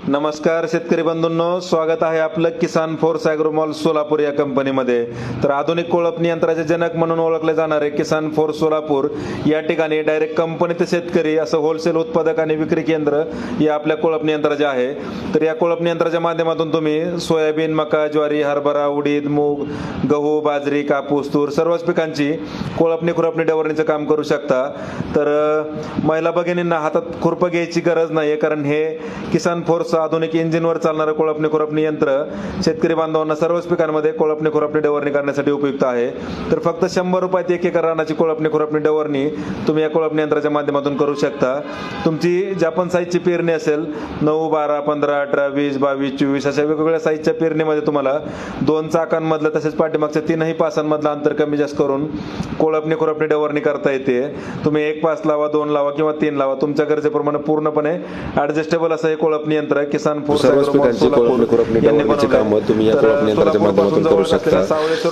नमस्कार शेतकरी बंधूंनो, स्वागत आहे आपलं किसान फोर्स ॲग्रोमॉल सोलापूर या कंपनीमध्ये. तर आधुनिक कोळपणी यंत्राचे जनक म्हणून ओळखले जाणारे किसान फोर्स सोलापूर या ठिकाणी डायरेक्ट कंपनी ते शेतकरी असं होलसेल उत्पादक आणि विक्री केंद्र या आपल्या कोळपणी यंत्राचे आहे. तर या कोळपणी यंत्राच्या माध्यमातून तुम्ही सोयाबीन, मका, ज्वारी, हरभरा, उडीद, मूग, गहू, बाजरी, कापूस, तूर सर्वच पिकांची कोळपणी, खुरपणी, डवरणीचं काम करू शकता. तर महिला भगिनींना हातात खुरपं घ्यायची गरज नाही, कारण हे किसान फोर्स आधुनिक इंजिनवर चालणारं कोळपणी खुरपणी यंत्र शेतकरी बांधवांना सर्वच पिकांमध्ये कोळपणी खुरपणी डवरणी करण्यासाठी उपयुक्त आहे. तर फक्त 100 रुपयात 1 एकर रानाची कोळपणी खुरपणी डवरणी तुम्ही या कोळपणी यंत्राच्या माध्यमातून करू शकता. तुमची ज्या पण साईजची पेरणी असेल 9, 12, 15, 18, 20, 22, 24 अशा वेगवेगळ्या साईजच्या पेरणीमध्ये तुम्हाला 2 चाकांमधलं तसेच पाठीमागच्या 3ही पासांमधलं अंतर कमी जास्त करून कोळपणी खुरपणी डवरणी करता येते. तुम्ही 1 पास लावा, 2 लावा किंवा 3 लावा, तुमच्या गरजेप्रमाणे पूर्णपणे ऍडजस्टेबल असं हे कोळपणी यंत्र किसान फोर्स सर्वच पिकांची कोळपणी खुरपणी डवरणीची कामं तुम्ही या कोळपणी यंत्राच्या माध्यमातून करू शकता.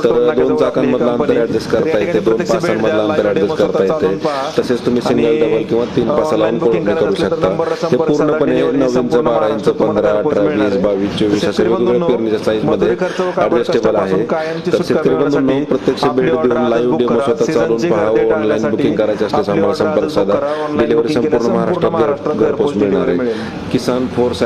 तर 2 चाकांमधलं अंतर ऍडजस्ट करता येते, 2 पासांमधलं अंतर ऍडजस्ट करता येते. तसेच तुम्ही सिंगल, डबल किंवा 3 पासा लावून कोळपणी करू शकता. ते पूर्णपणे 9 इंच, 12 इंच, 15, 18, 20, 22, 24 अशा वेगवेगळ्या पेरणीच्या साईज मध्ये ऍडजस्टेबल आहे. तर शेतकरी बंधूंनो, प्रत्यक्ष भेट देऊन लाईव्ह डेमो स्वतः चालून पहा. ऑनलाईन बुकिंग करायचे असल्यास आम्हाला संपर्क साधा. डिलिव्हरी संपूर्ण महाराष्ट्रात घरपोच मिळणार आहे. किसान फोर्स